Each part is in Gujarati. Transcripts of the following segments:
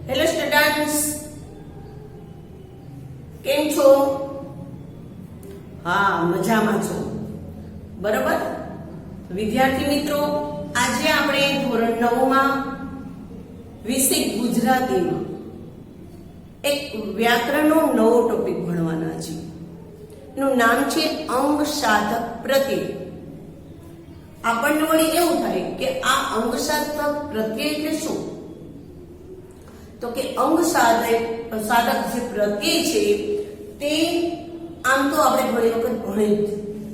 હેલો સ્ટુડન્ટ્સ, કેમ છો? હા, મજામાં છો, બરાબર. વિદ્યાર્થી મિત્રો, આજે આપણે ધોરણ 9 માં વિષય ગુજરાતીમાં એક વ્યાકરણનો નવો ટોપિક ભણવાના છે. એનું નામ છે અંગ સાધક પ્રત્યય. આપણને વળી એવું થાય કે આ અંગ સાધક પ્રત્યય એટલે શું? તો કે અંગ સાધક જે પ્રત્યય છે તે આમ તો આપણે ઘણી વખત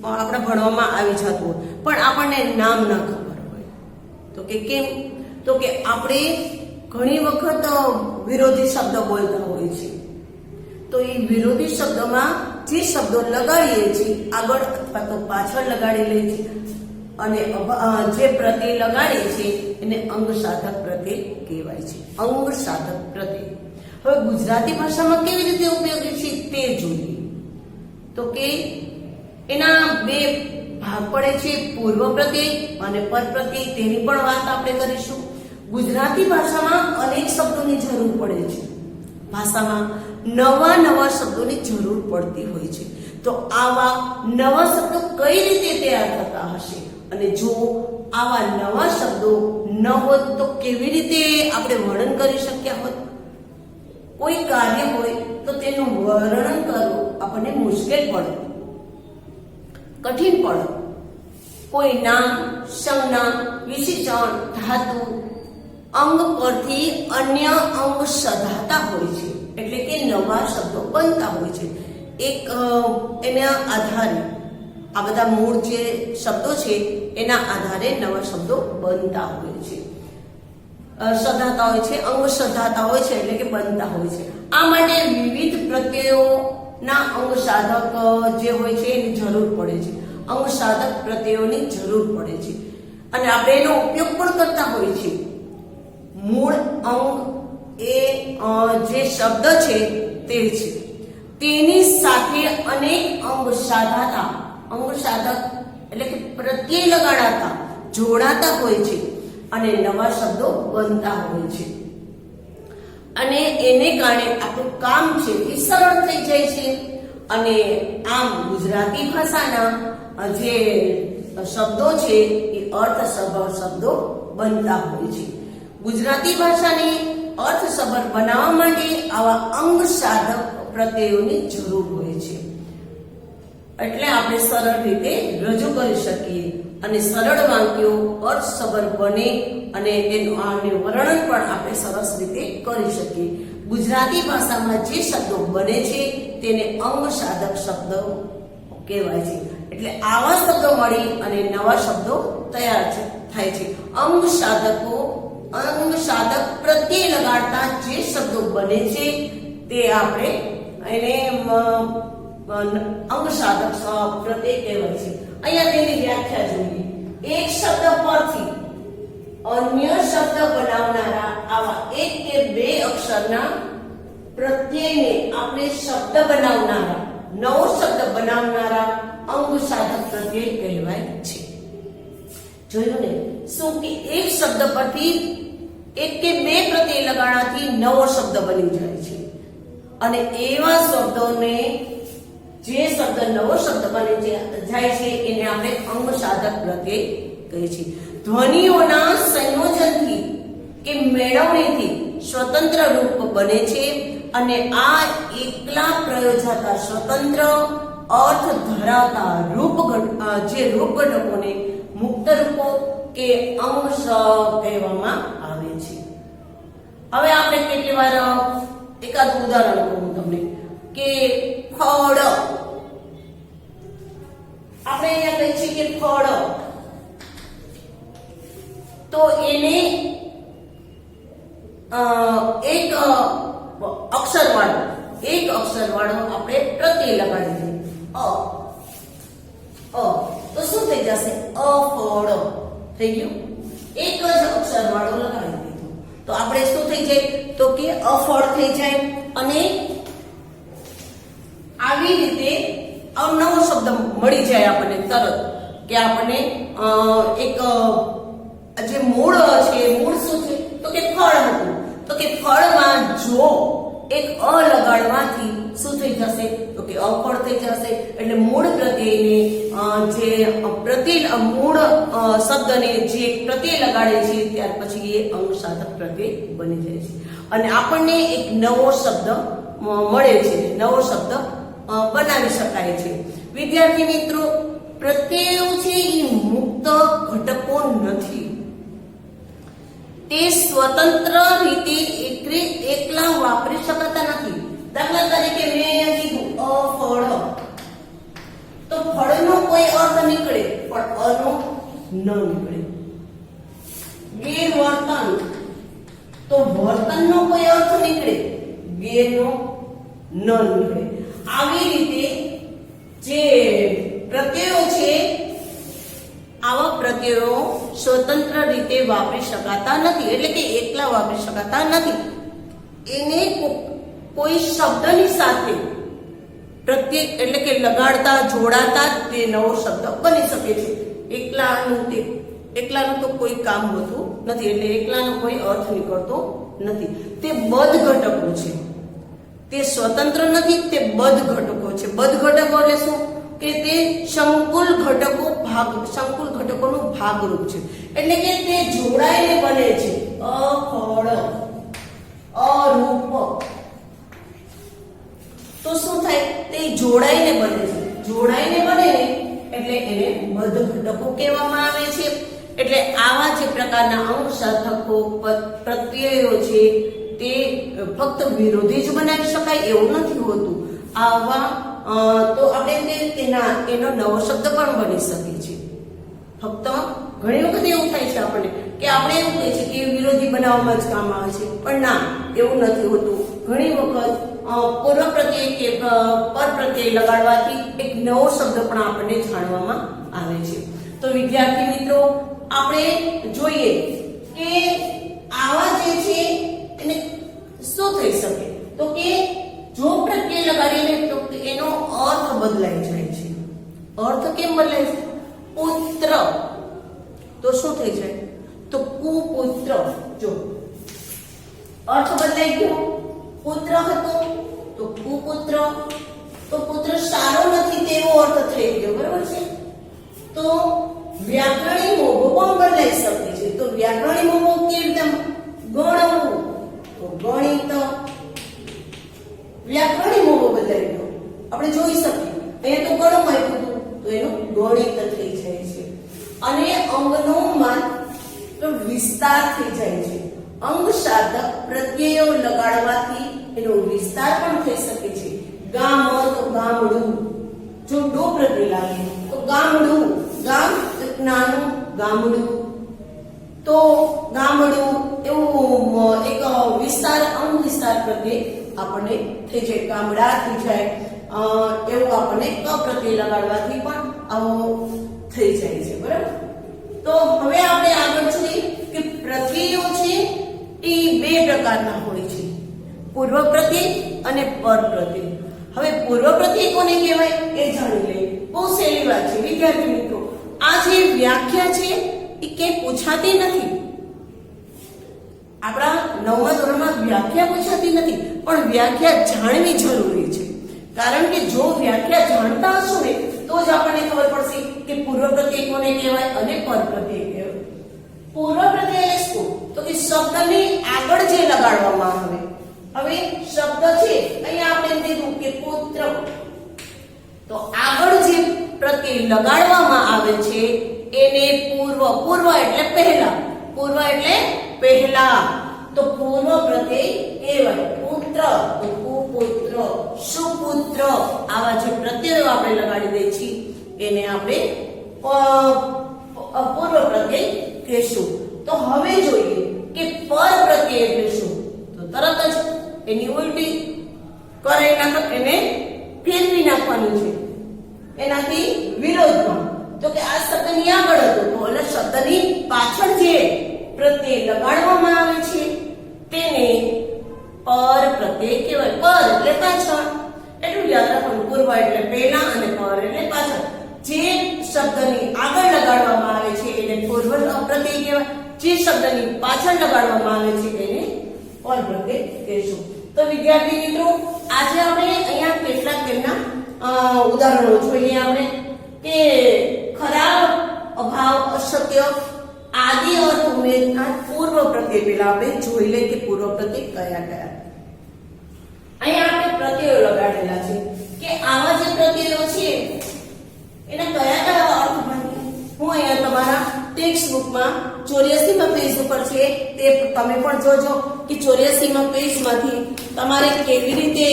આપણે ભણવામાં આવી જતું હોય, પણ આપણને નામ ના ખબર હોય. તો કે કેમ? તો કે આપણે ઘણી વખત વિરોધી શબ્દ બોલતા હોય છે. તો એ વિરોધી શબ્દમાં જે શબ્દો લગાડીએ છીએ આગળ અથવા તો પાછળ લગાડી લે છે અને જે પ્રત્યય લગાડીએ છીએ એને અંગ સાધક પ્રત્યય કહેવાય છે. અંગ સાધક પ્રત્યય હવે ગુજરાતી ભાષામાં કેવી રીતે ઉપયોગી છે તે જોઈએ. તો કે એના બે ભાગ પડે છે, પૂર્વ પ્રત્યય અને પર પ્રત્યય. તેની પણ વાત આપણે કરીશું. ગુજરાતી ભાષામાં અનેક શબ્દોની જરૂર પડે છે. ભાષામાં નવા શબ્દોની જરૂર પડતી હોય છે. તો આવા નવા શબ્દો કઈ રીતે તૈયાર થતા હશે? અને જો આવા નવા શબ્દો ન હોત તો કેવી રીતે આપણે વર્ણન કરી શક્યા હોત? કોઈ કાર્ય હોય તો તેનું વર્ણન કરવું આપણને મુશ્કેલ પડે, કઠિન પડે. કોઈ નામ, સંજ્ઞા, વિશેષણ, ધાતુ, અંગ પરથી અન્ય અંગ સધાતા હોય છે, એટલે કે નવા શબ્દો બનતા હોય છે. એના આધારે આ બધા મૂળ જે શબ્દો છે એના આધારે નવા શબ્દો બનતા હોય છે, સધાતા હોય છે, અંગ સધાતા હોય છે, એટલે કે બનતા હોય છે. આ માટે વિવિધ પ્રત્યયોના અંગ સાધક જે હોય છે એની જરૂર પડે છે. અંગ સાધક પ્રત્યયોની જરૂર પડે છે અને આપણે એનો ઉપયોગ પણ કરતા હોય છે. મૂળ અંગ એ જે શબ્દ છે તે છે, તેની સાથે અનેક અંગ સાધાતા, અંગ સાધક એટલે કે પ્રત્યય લગાડાતા, જોડાતા હોય છે અને નવા શબ્દો બનતા હોય છે. અને એને કારણે આપણું કામ છે એ સરળ થઈ જાય છે. અને આમ ગુજરાતી ભાષાના જે શબ્દો છે એ અર્થસભર શબ્દો બનતા હોય છે. ગુજરાતી ભાષાને અર્થસભર બનાવવા માટે આવા અંગ સાધક પ્રત્યયોની જરૂર હોય છે. એટલે આપણે સરળ રીતે રજૂ કરી શકીએ અને સરળ વાક્યો અર્થસભર બને અને તેનું વર્ણન પણ આપણે સરસ રીતે કરી શકીએ. ગુજરાતી ભાષામાં જે શબ્દો બને છે તેને અંગ સાધક શબ્દો કહેવાય છે. એટલે આવા શબ્દો મળી અને નવા શબ્દો તૈયાર થાય છે. અંગ સાધક પ્રત્યય લગાડતા જે શબ્દો બને છે તે આપણે એને અંગ સાધક પ્રત્યય કહેવાય છે. અહીંયા તેની વ્યાખ્યા જોઈએ. એક શબ્દ પરથી અન્ય શબ્દ બનાવનારા આવા એક કે બે અક્ષરના પ્રત્યયને આપણે શબ્દ બનાવનારા, નવો શબ્દ બનાવનારા અંગ સાધક પ્રત્યય કહેવાય છે. જોયું ને? શું કે એક શબ્દ પરથી એક કે બે પ્રત્યય લગાડવાથી નવો શબ્દ બની જાય છે અને એવા શબ્દોને જે શબ્દ નવો શબ્દ બની જાય છે એને આપણે અંગ સાધક પ્રત્યય કહીએ છીએ. ધ્વનિઓના સંયોજનથી કે મેળવણીથી સ્વતંત્ર રૂપ બને છે અને આ એકલા પ્રયોજાતા સ્વતંત્ર અર્થ ધરાવતા જે રૂપ ઘટકોને મુક્ત રૂપો કે અંગ કહેવામાં આવે છે. હવે આપણે કેટલી વાર એકાદ ઉદાહરણ કહું તમને કે ફળ. આપણે અહીંયા કહીએ છીએ કે ફળ, તો એને એક અક્ષર વાળો આપણે પ્રત્યય લગાડી દઈએ તો શું થઈ જશે? અફળ થઈ ગયું. એક જ અક્ષર વાળો લગાડી દીધો તો આપણે શું થઈ જાય? તો કે અફળ થઈ જાય. અને આવી રીતે નવો શબ્દ મળી જાય આપણને તરત, કે આપણને એક જે મૂળ છે, મૂળ શું છે? તો કે ફળ હતું. તો કે ફળમાં જો એક અ લગાડવાથી શું થઈ જશે? તો કે અફળ થઈ જશે. એટલે મૂળ પ્રત્યયને મૂળ શબ્દને જે પ્રત્યય લગાડે છે ત્યાર પછી એ અંગ સાધક પ્રત્યય બની જાય છે અને આપણને એક નવો શબ્દ મળે છે, નવો શબ્દ બનાવી શકાય છે. વિદ્યાર્થી મિત્રો, પ્રત્યયો છે એ મુક્ત ઘટકો નથી. તે સ્વતંત્ર રીતે એકલા વાપરી શકાતા નથી. દાખલા તરીકે મેં અહીંયા કીધું અફળ, તો ફળનો કોઈ અર્થ નીકળે પણ અનો ન નીકળે. ગેરવર્તન, તો વર્તનનો કોઈ અર્થ નીકળે, ગેરનો ન નીકળે. આવી રીતે જે પ્રત્યયો છે, આવા પ્રત્યયો સ્વતંત્ર રીતે વાપરી શકાતા નથી, એટલે કે એકલા વાપરી શકાતા નથી. એને કોઈ શબ્દની સાથે પ્રત્યય એટલે કે લગાડતા જોડાતા તે નવો શબ્દ બની શકે છે. એકલાનું તો કોઈ કામ હોતું નથી, એટલે એકલાનો કોઈ અર્થ નીકળતો નથી. તે બધ ઘટકો છે, તે સ્વતંત્ર નથી, તે બધ ઘટકો છે. બધ ઘટકો એટલે શું? કે તે સંકુલ ઘટકોનું ભાગરૂપ છે, એટલે કે તે જોડાઈને બને છે. અફળ, અરૂપ, તો શું થાય? તે જોડાઈને બને છે. જોડાઈને બને ને એટલે એને બધ ઘટકો કહેવામાં આવે છે. એટલે આવા જે પ્રકારના અંગ સાધકો પ્રત્યયો છે તે ફક્ત વિરોધી જ બનાવી શકાય એવું નથી હોતું. આવા તો આપણે એનો નવો શબ્દ પણ બની શકે છે. ફક્ત ઘણી વખત એવું થાય છે આપણને કે આપણે એવું કહે છે કે વિરોધી બનાવવામાં જ કામ આવે છે, પણ ના, એવું નથી હોતું. ઘણી વખત પૂર્વ પ્રત્યય કે પર પ્રત્યય લગાડવાથી એક નવો શબ્દ પણ આપણને જાણવામાં આવે છે. તો વિદ્યાર્થી મિત્રો, આપણે જોઈએ કે આવા જે છે એને શું થઈ શકે? તો કે જો પ્રત્યય લગાડીને તો એનો અર્થ બદલાઈ જાય છે. અર્થ કેમ બદલાય છે? પુત્ર, તો શું થઈ જાય? તો કુપુત્ર. જો અર્થ બદલાઈ ગયો. પુત્ર હતો તો કુપુત્ર, તો પુત્ર સારો નથી તેવો અર્થ થઈ ગયો, બરાબર છે? તો વ્યાકરણી મોભો પણ બદલાઈ શકે છે. તો વ્યાકરણી મોભો કેવી રીતે ગણવું? તો ગણિત. વ્યાકરણી મોભો બદલાઈ ગયો, આપણે જોઈ શકીએ. અહીંયા તો ગણવું આપ્યું હતું તો એનું ગણિત થઈ જાય છે. અને અંગનો માત્ર વિસ્તાર થઈ જાય છે. અંગ સાધક પ્રત્યયો લગાડવાથી એનો વિસ્તાર પણ થઈ શકે છે. ગામ તો ગામડું, જો ડો પ્રત્યય લાગે તો ગામડું, ગામ નાનું ગામડું, તો ગામડું એવું એક વિસ્તાર, અંગ વિસ્તાર પ્રત્યે આપણને થઈ જાય. ગામડા થઈ જાય, એવું આપણને ક પ્રત્યય લગાડવાથી પણ આવો થઈ જાય છે, બરાબર? તો હવે આપણે આગળ જોઈએ કે પ્રત્યયો છે એ બે પ્રકારના હોય છે, પૂર્વ પ્રત્યય અને પર પ્રત્યય. હવે પૂર્વ પ્રત્યય કોને કહેવાય એ જાણી લઈએ. બહુ સહેલી વાત છે વિદ્યાર્થી મિત્રો. આ જે વ્યાખ્યા છે એ ક્યાંય પૂછાતી નથી. આપણા 9મા ધોરણમાં વ્યાખ્યા પૂછાતી નથી, પણ વ્યાખ્યા જાણવી જરૂરી છે. કારણ કે જો વ્યાખ્યા જાણતા હશો ને તો જ આપણને ખબર પડશે કે પૂર્વ પ્રત્યય કોને કહેવાય અને પર પ્રત્યય કહેવાય. પૂર્વ પ્રત્યય એટલે શું? તો કે શબ્દની આગળ જે લગાડવામાં આવે. હવે શબ્દ છે, અહીંયા આપણે કીધું કે પુત્ર, તો આગળ જે પ્રત્યય લગાડવામાં આવે છે એને પૂર્વ. પૂર્વ એટલે પહેલા, પૂર્વ એટલે પહેલા, તો પૂર્વ પ્રત્યય કહેવાય. પુત્ર તો કુપુત્ર, સુપુત્ર, આવા જે પ્રત્યયો આપણે લગાડી દઈએ છીએ એને આપણે પૂર્વ પ્રત્યય કહેશું. તો હવે જોઈએ કે પર પ્રત્યય એટલે શું? તો તરત જ એની ઉલટી કરી એને ફેરવી નાખવાનું છે, એનાથી વિરોધમાં. તો કે આ શબ્દની આગળ હતો તો એટલે શબ્દની પાછળ જે પ્રત્યય લગાડવામાં આવે છે તેને પર પ્રત્યય કહેવાય. પર એટલે પાછળ, એટલું યાદ રાખવાનું. પૂર્વ એટલે પહેલા અને પર એટલે પાછળ. જે શબ્દની આગળ લગાડવામાં આવે છે એને પૂર્વ પ્રત્યય કહેવાય. જે શબ્દની પાછળ લગાડવામાં આવે છે એને પર પ્રત્યય કહેશું. તો વિદ્યાર્થી મિત્રો, આજે આપણે અહીંયા કેટલાક તેમના ઉદાહરણો જોઈએ આપણે કે ખરાબ, અભાવ, અશક્ય, આદિ और ઉમેદના પૂર્વ પ્રત્યય પહેલા આપણે જોઈ લઈએ કે પૂર્વ પ્રત્યય કયા કયા. અહીંયા આપણે પ્રત્યયો લગાડેલા છે કે આવા જે પ્રત્યયો છે એના કયા કયા અર્થ બને. હું અહીંયા તમારા ટેક્સ્ટ બુકમાં 84માં પેજ ઉપર છે તે તમે પણ જોજો કે 84માં પેજમાંથી તમારે કેવી રીતે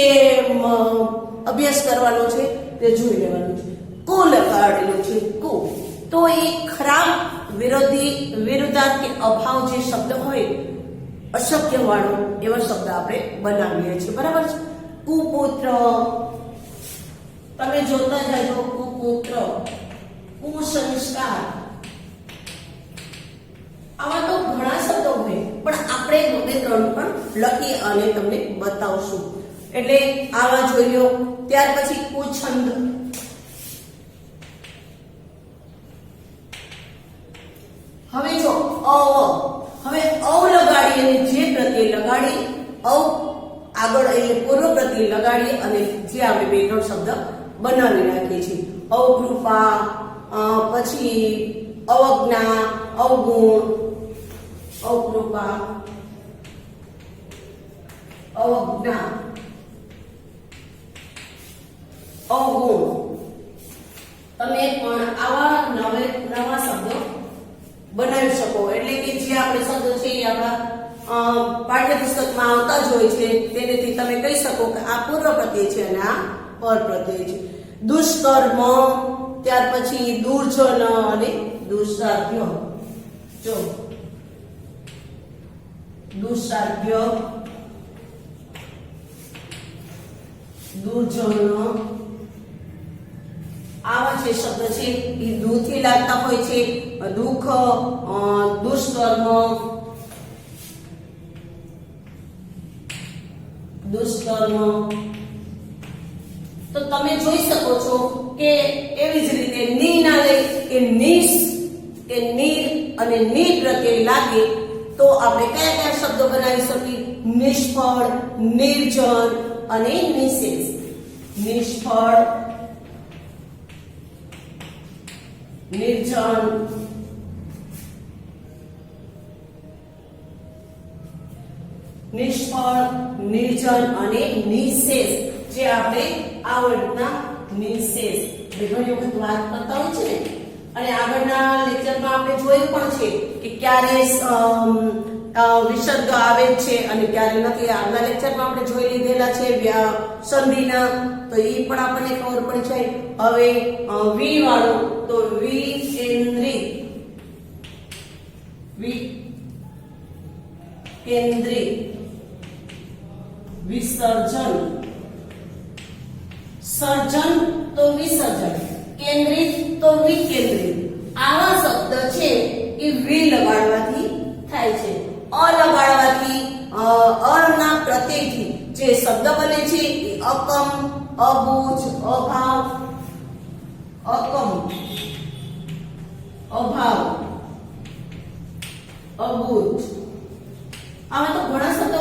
અભ્યાસ કરવાનો છે તે જોઈ લેવાનું છે. કો લગાડેલું છે કો, તો એ ખરાબ, વિરુદ્ધાર્થી, અભાવ જે શબ્દ હોય અશક્ય વાળો એવા શબ્દ આપણે બનાવીએ છીએ. બરાબર છે. કુપુત્ર તમે જોતા જાજો. કુપુત્ર, કુસંસ્કાર, આવા તો ઘણા શબ્દો હોય પણ આપણે બે ત્રણ પણ લખી અને તમને બતાવશું. એટલે આવા જોઈ લો. ત્યાર પછી કુછંદ, હવે જો હવે અવ લગાડી અને જે પ્રત્યય લગાડી અવ આગળ એટલે પૂર્વ પ્રત્યય લગાડી અને જે આપણે બે ત્રણ શબ્દ બનાવી નાખીએ છીએ. અવકૃપા, પછી અવજ્ઞા, અવગુણ, અવકૃપા, અવજ્ઞા, અવગુણ. તમે પણ આવા નવા શબ્દો બનાવી શકો. એટલે કે જે આપણે શબ્દો છે એ આપણા પાઠ્યપુસ્તકમાં આવતા જ હોય છે, તેનેથી તમે કહી શકો કે આ પૂર્વ પ્રત્યય છે અને આ પર પ્રત્યય છે. દુષ્કર્મ, ત્યાર પછી દુર્જન અને દુષ્સાધ્ય. જો દુષ્સાધ્ય, દુર્જન, આવા જે શબ્દ છે એ દુઃખથી લાગતા હોય છે. દુઃખ, દુષ્કર્મ, તો તમે જોઈ શકો છો કે એવી જ રીતે ની ના લઈ કે નિશ કે નીર અને ની પ્રત્યય લાગે તો આપણે કયા કયા શબ્દો બનાવી શકીએ. નિષ્ફળ, નિર્જન અને નિશેષ. નિષ્ફળ, નિર્જન, નિષ્ફળ, નિર્જન અને નિશેષ. જે આપણે આ વર્ગના નિશેષ ઘણી વખત વાત કરતા હોય છે અને આગળના લેક્ચરમાં આપણે જોયું પણ છે કે ક્યારે વિસર્ગ આવે છે અને ક્યારે નથી. આગલા લેક્ચરમાં આપણે જોઈ લીધેલા છે સંધિના, તો એ પણ આપણને ખબર પડી છે. હવે વી વાળું, તો વિકેન્દ્રિત, વિકેન્દ્રિત, વિસર્જન, સર્જન તો વિસર્જન, કેન્દ્રિત તો વિકેન્દ્રિત. આવા શબ્દ છે એ વી લગાડવાથી થાય છે. અ લગાડવાથી અના પ્રત્યયથી જે શબ્દ બને છે એ અકમ, અબુજ, અભાવ, અકમ, અભાવ, અબુજ. આમાં તો ઘણા શબ્દો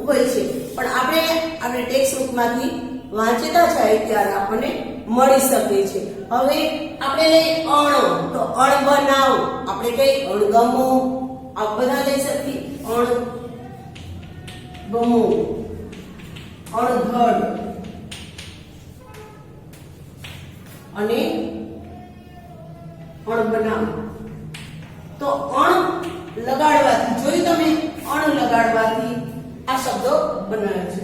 હોય છે પણ આપણે ટેક્સ્ટ બુકમાંથી વાંચતા જાય ત્યારે આપણને મળી શકે છે. હવે આપણે લઈ અણ, તો અણ બનાવ, આપણે કઈ અણગમો, આ બધા લઈ શકીએ. અણગમો, અણઘડ અને અણબનાવ. તો અણ લગાડવાથી જોયું તમે, અણ લગાડવાથી આ શબ્દો બનાવે છે.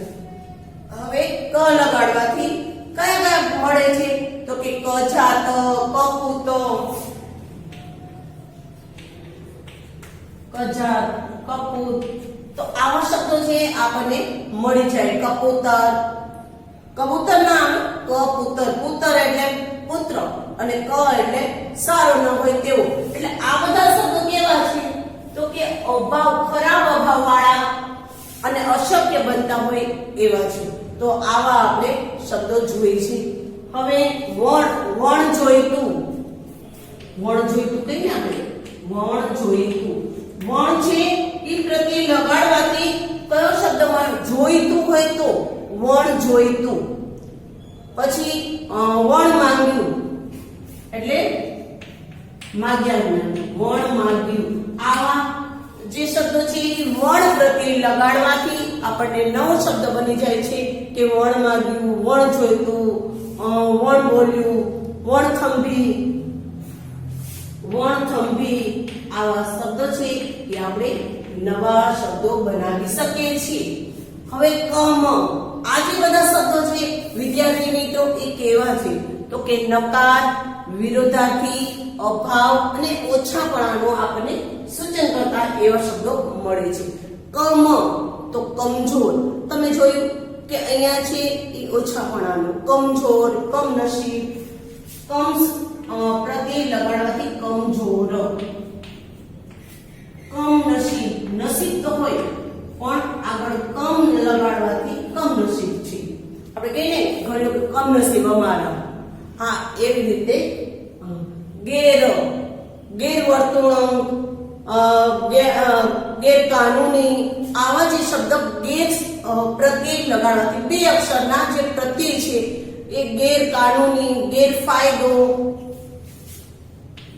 હવે ક લગાડવાથી કયા કયા મળે છે તો કે કજાત, કપૂત, કજાત, કપૂત. તો આવા શબ્દો છે આપણને મળી જાય. કબૂતર, કબૂતર નામ કપૂતર, પુત્ર એટલે પુત્ર અને ક એટલે સારો ન હોય તેવો. એટલે આ બધા શબ્દો કેવા છે તો કે અભાવ, ખરાબ અભાવ વાળા અને અશક્ય બનતા હોય એવા છે. તો આવા આપણે શબ્દો જોઈ છે. હવે વણ જોઈતું, વણ જોઈતું કહીએ આપણે, વણ જોઈતું. વણ છે એ પ્રત્યય લગાડવાથી કયો શબ્દમાં જોઈતું હોય તો વણ જોઈતું, પછી વણ માંગ્યું એટલે માગ્યા, વણ માંગ્યું. આવા જે શબ્દો છે એ વણ પ્રત્યે લગાડવાથી આપણને નવો શબ્દ બની જાય છે કે વણ માંગ્યું, વણ જોઈતું, વણ બોલ્યું, વણથંભી, વણથંભી. આવા શબ્દો છે એ આપણે નવા શબ્દો બનાવી શકીએ છીએ. હવે કમ, આ જે બધા શબ્દો છે વિદ્યાર્થી મિત્રો એ કેવા છે તો કે નકાર, વિરોધાર્થી, અભાવ અને ઓછાપણાનો આપણને સૂચન કરતા એવા શબ્દો મળે છે. કમ તો કમજોર, તમે જોયું કે અહીંયા છે એ ઓછાપણાનું, કમજોર, કમનસીબ, કમ પ્રત્યે લગાડવાથી કમજોર, કમનસીબ, નસીબ તો હોય પણ આગળ કમ લગાડવાથી કમનસીબ છે. આપણે કહીએ ને ઘણી કમનસીબ અમારા, હા એવી રીતે ગેર, ગેરવર્તણૂક, ગેરકાનૂની, આવા જે શબ્દ ગેર પ્રત્યય લગાડવાથી બે અક્ષરના જે પ્રત્યય છે એ ગેરકાનૂની, ગેરફાયદો,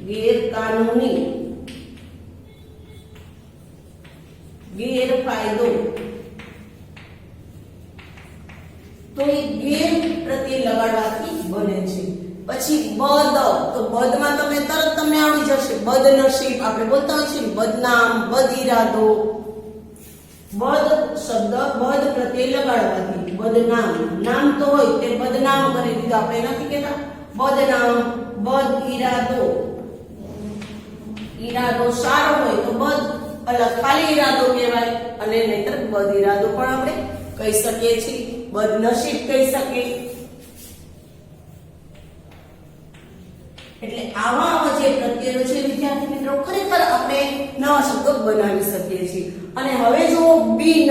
ગેરકાનૂની, ગેરફાયદો, તો એ ગેર પ્રત્યય લગાડવાથી બને છે. પછી બદ, તો બદમાં તમે તરત તમને આવડી જશે, બદનસીબ આપણે બોલતા હોય છે, બદનામ, બદઈરાદો. બદ શબ્દ બદ પ્રત્યે લગાડવાથી બદનામ, નામ તો હોય તે બદનામ કરી દીધું, આપણે નથી કહેતા બદનામ, બદ ઈરાદો, ઈરાદો સારો હોય તો બદ અલગ ખાલી ઈરાદો કહેવાય, અને નહીતર બદ ઈરાદો પણ આપણે કહી શકીએ છીએ, બદનસીબ કહી શકીએ. એટલે આવા જે પ્રત્યયો છે વિદ્યાર્થી મિત્રો ખરેખર આપણે નવા શબ્દો બનાવી શકીએ છીએ. અને હવે જો બિન,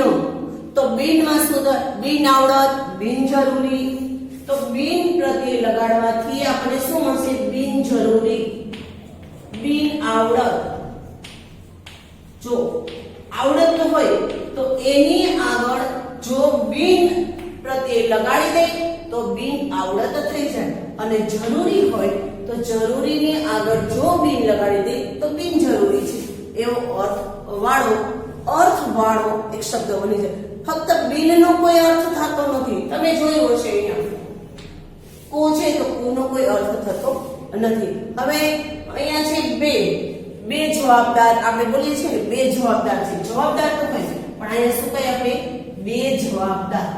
તો બિનમાં શું થાય? બિન આવડત, બિનજરૂરી. તો બિન પ્રત્યય લગાડવાથી આપણે શું મળશે? બિનજરૂરી, બિન આવડત. જો આવડત તો હોય તો એની આગળ જો બિન પ્રત્યય લગાડી દે તો બિન આવડત થઈ જાય, અને જરૂરી હોય તો જરૂરીની આગળ જો બિન લગાડી દે તો બિનજરૂરી છે એવો અર્થ વાળો એક શબ્દ બની જાય. ફક્ત બિનનો કોઈ અર્થ થતો નથી, તમે જોયું હશે અહીંયા કો છે તો કોનો કોઈ અર્થ થતો નથી. હવે અહીંયા છે બે, બે જવાબદાર, આપણે બોલીએ છીએ બે જવાબદાર છે, જવાબદાર તો કઈ પણ અહીંયા શું કહીએ આપણે? બે જવાબદાર,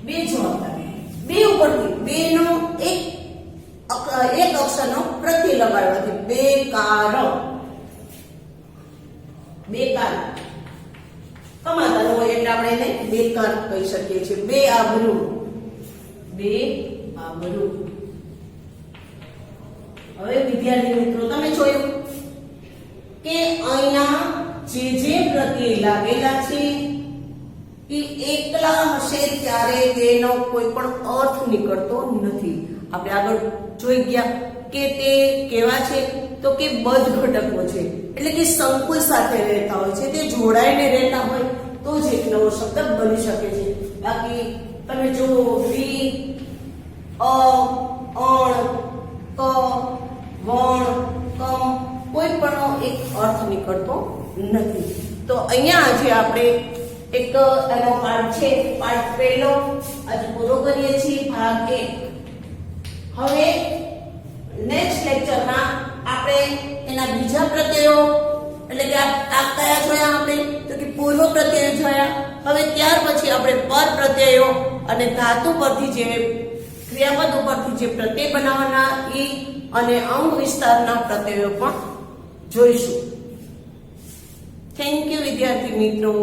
બે જવાબદાર. બે ઉપરથી બે નો એક અક્ષરનો પ્રત્યય લગાડવાથી બેકાર, બેકાર. કમાતા હોય એટલે આપણે એને બેકાર કહી શકીએ છીએ. બે આબરૂ, બે આબરૂ. હવે વિદ્યાર્થી મિત્રો તમે જોયું કે અહીંયા જે પ્રત્યય લાગેલા છે એ એકલા હશે ત્યારે તેનો કોઈ પણ અર્થ નીકળતો નથી. આપણે આગળ જોઈ ગયા કે તે કેવા છે તો કે બધ ઘટકો છે, એટલે કે સંકુલ સાથે રહેતા હોય છે, તે જોડાઈને રહેતા હોય તો જ એક નવો શબ્દ બની શકે છે. બાકી તમે જો વી, અ, અણ, ક, વણ, કમ કોઈ પણ એક અર્થ નીકળતો નથી. તો અહીંયા આજે આપણે એક એનો પાઠ છે, પાઠ પહેલો આજે પૂરો કરીએ છીએ, ભાગ 1. હવે નેક્સ્ટ લેક્ચરમાં આપણે એના બીજા પ્રત્યયો એટલે કે આ કયા જોયા આપણે તો કે પૂર્વ પ્રત્યયો જોયા. હવે ત્યાર પછી આપણે પર પ્રત્યયો અને ધાતુ પરથી જે ક્રિયાપદ ઉપરથી જે પ્રત્યય બનાવવાના ઈ અને અંગ વિસ્તારના પ્રત્યયો પણ જોઈશું. થેન્ક યુ વિદ્યાર્થી મિત્રો.